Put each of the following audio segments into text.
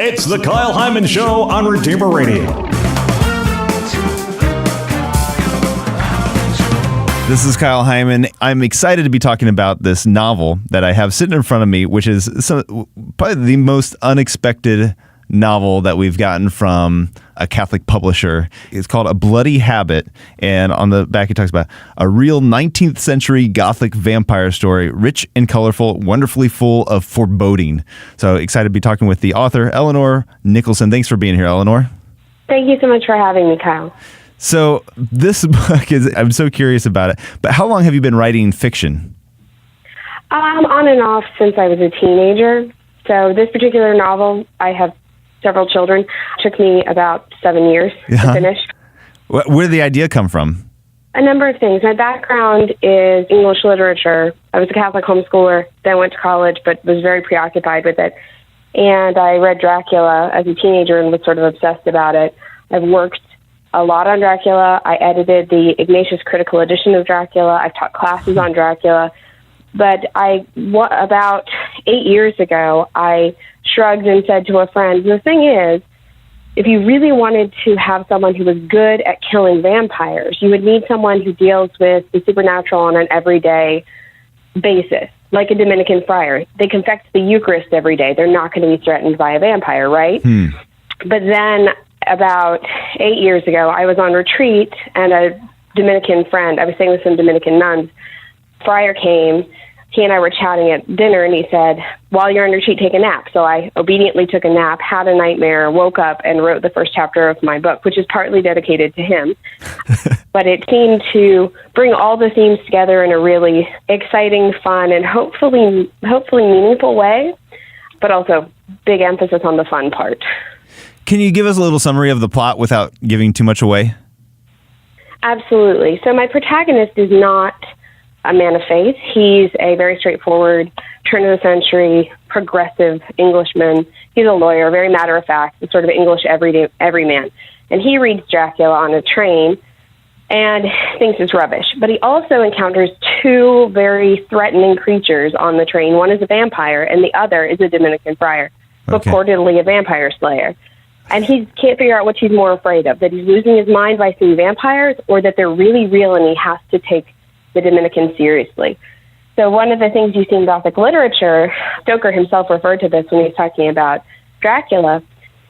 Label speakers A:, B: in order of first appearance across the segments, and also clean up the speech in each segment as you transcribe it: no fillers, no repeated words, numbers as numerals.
A: It's the Kyle Hyman Show on Redeemer Radio.
B: This is Kyle Hyman. I'm excited to be talking about this novel that I have sitting in front of me, which is probably the most unexpected novel that we've gotten from a Catholic publisher. It's called A Bloody Habit, and on the back it talks about a real 19th-century Gothic vampire story, rich and colorful, wonderfully full of foreboding. So excited to be talking with the author, Eleanor Nicholson. Thanks for being here, Eleanor.
C: Thank you so much for having me, Kyle.
B: So this book I'm so curious about it, but how long have you been writing fiction?
C: On and off since I was a teenager. So this particular novel, I have several children. It took me about 7 years to finish.
B: Where did the idea come from?
C: A number of things. My background is English literature. I was a Catholic homeschooler, then went to college, but was very preoccupied with it. And I read Dracula as a teenager and was sort of obsessed about it. I've worked a lot on Dracula. I edited the Ignatius critical edition of Dracula. I've taught classes on Dracula. But about 8 years ago, I shrugged and said to a friend, the thing is, if you really wanted to have someone who was good at killing vampires, you would need someone who deals with the supernatural on an everyday basis, like a Dominican friar. They confect the Eucharist every day. They're not going to be threatened by a vampire, right? But then about 8 years ago, I was on retreat, and a Dominican friend, I was staying with some Dominican nuns, friar came. He and I were chatting at dinner, and he said, while you're on retreat, take a nap. So I obediently took a nap, had a nightmare, woke up, and wrote the first chapter of my book, which is partly dedicated to him. But it seemed to bring all the themes together in a really exciting, fun, and hopefully meaningful way, but also big emphasis on the fun part.
B: Can you give us a little summary of the plot without giving too much away?
C: Absolutely. So my protagonist is not a man of faith. He's a very straightforward, turn-of-the-century, progressive Englishman. He's a lawyer, very matter-of-fact, sort of English everyman. And he reads Dracula on a train and thinks it's rubbish. But he also encounters two very threatening creatures on the train. One is a vampire, and the other is a Dominican friar, purportedly a vampire slayer. And he can't figure out what he's more afraid of, that he's losing his mind by seeing vampires, or that they're really real and he has to take the Dominicans seriously. So one of the things you see in Gothic literature, Stoker himself referred to this when he was talking about Dracula,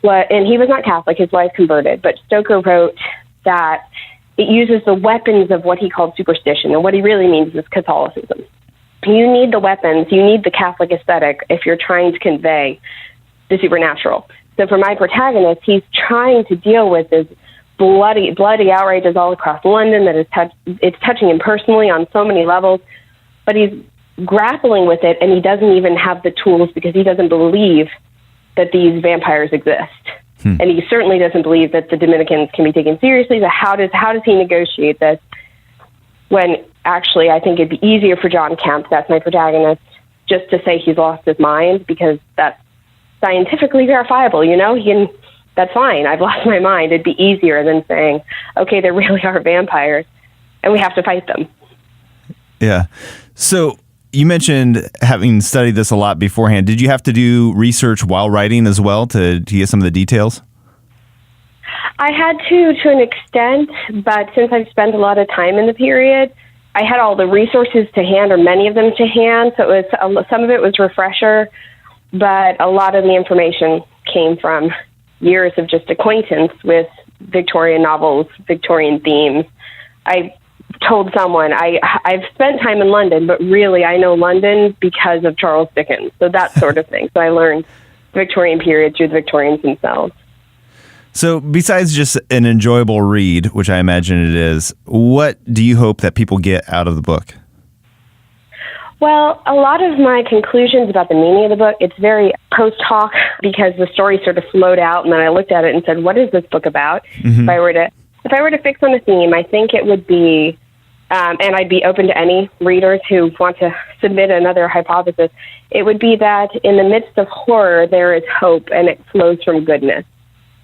C: and he was not Catholic, his wife converted, but Stoker wrote that it uses the weapons of what he called superstition, and what he really means is Catholicism. You need the weapons, you need the Catholic aesthetic if you're trying to convey the supernatural. So for my protagonist, he's trying to deal with this bloody outrages all across London that it's touching him personally on so many levels, but he's grappling with it, and he doesn't even have the tools because he doesn't believe that these vampires exist. And he certainly doesn't believe that the Dominicans can be taken seriously. So how does he negotiate this when actually I think it'd be easier for John Kemp, that's my protagonist, just to say he's lost his mind, because that's scientifically verifiable, that's fine, I've lost my mind. It'd be easier than saying, okay, there really are vampires, and we have to fight them.
B: Yeah. So you mentioned having studied this a lot beforehand. Did you have to do research while writing as well to get some of the details?
C: I had to an extent, but since I've spent a lot of time in the period, I had all the resources to hand, or many of them to hand, so it was some of it was refresher, but a lot of the information came from years of just acquaintance with Victorian novels, Victorian themes. I told someone, I've spent time in London, but really I know London because of Charles Dickens, so that sort of thing. So I learned Victorian period through the Victorians themselves.
B: So besides just an enjoyable read, which I imagine it is, what do you hope that people get out of the book?
C: Well, a lot of my conclusions about the meaning of the book, it's very post hoc, because the story sort of flowed out, and then I looked at it and said, what is this book about? If I were to fix on a theme, I think it would be, and I'd be open to any readers who want to submit another hypothesis, it would be that in the midst of horror, there is hope, and it flows from goodness.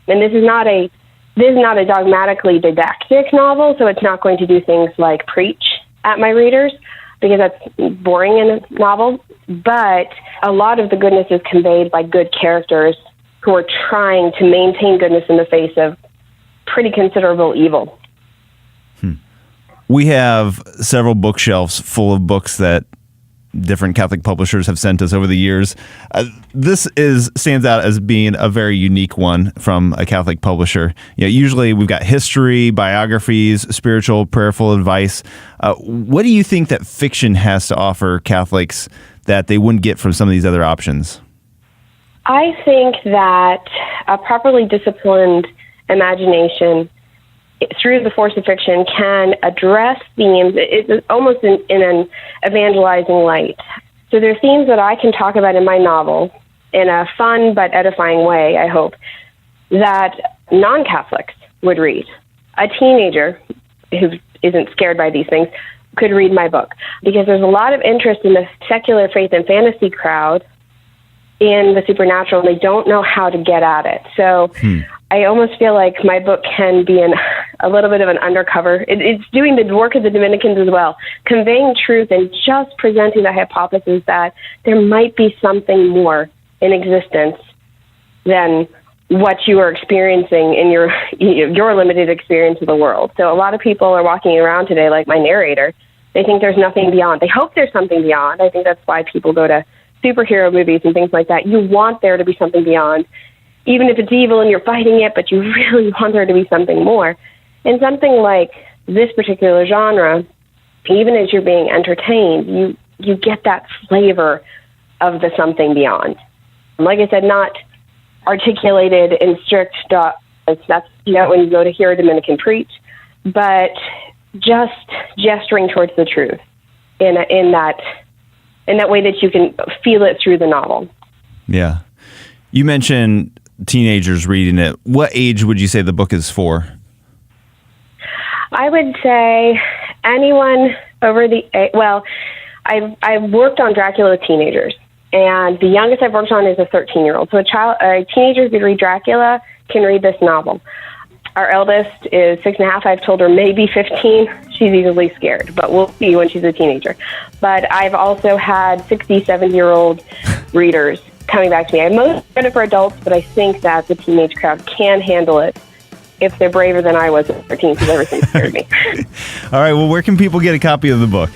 C: And this is not a dogmatically didactic novel, so it's not going to do things like preach at my readers, because that's boring in a novel. But a lot of the goodness is conveyed by good characters who are trying to maintain goodness in the face of pretty considerable evil.
B: We have several bookshelves full of books that different Catholic publishers have sent us over the years. This stands out as being a very unique one from a Catholic publisher. Usually we've got history, biographies, spiritual, prayerful advice. What do you think that fiction has to offer Catholics that they wouldn't get from some of these other options?
C: I think that a properly disciplined imagination through the force of fiction can address themes. It's almost in an evangelizing light. So there are themes that I can talk about in my novel in a fun but edifying way, I hope, that non-Catholics would read. A teenager who isn't scared by these things could read my book, because there's a lot of interest in the secular faith and fantasy crowd in the supernatural, and they don't know how to get at it. So I almost feel like my book can be a little bit of an undercover. It's doing the work of the Dominicans as well, conveying truth and just presenting the hypothesis that there might be something more in existence than what you are experiencing in your limited experience of the world. So a lot of people are walking around today, like my narrator. They think there's nothing beyond. They hope there's something beyond. I think that's why people go to superhero movies and things like that. You want there to be something beyond, even if it's evil and you're fighting it, but you really want there to be something more. And something like this particular genre, even as you're being entertained, you get that flavor of the something beyond. Like I said, not articulated in strict dogmas. That's when you go to hear a Dominican preach, but just gesturing towards the truth in that way that you can feel it through the novel. Yeah.
B: You mentioned teenagers reading it. What age would you say the book is for?
C: I would say anyone over I've worked on Dracula with teenagers, and the youngest I've worked on is a 13-year-old. So a teenager who could read Dracula can read this novel. Our eldest is 6.5. I've told her maybe 15. She's easily scared, but we'll see when she's a teenager. But I've also had 60, 70-year-old readers coming back to me. I'm most read it for adults, but I think that the teenage crowd can handle it if they're braver than I was at 13, because everything scared me.
B: All right, well, where can people get a copy of the book?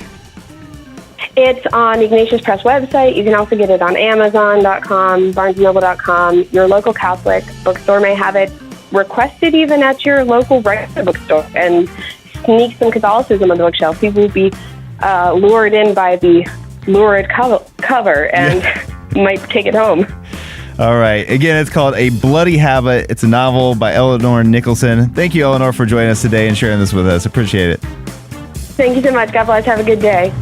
C: It's on the Ignatius Press website. You can also get it on Amazon.com, BarnesandNoble.com. Your local Catholic bookstore may have it requested even at your local regular bookstore, and sneak some Catholicism on the bookshelf. People will be lured in by the lurid cover and might take it home.
B: All right. Again, it's called A Bloody Habit. It's a novel by Eleanor Nicholson. Thank you, Eleanor, for joining us today and sharing this with us. Appreciate it.
C: Thank you so much. God bless. Have a good day.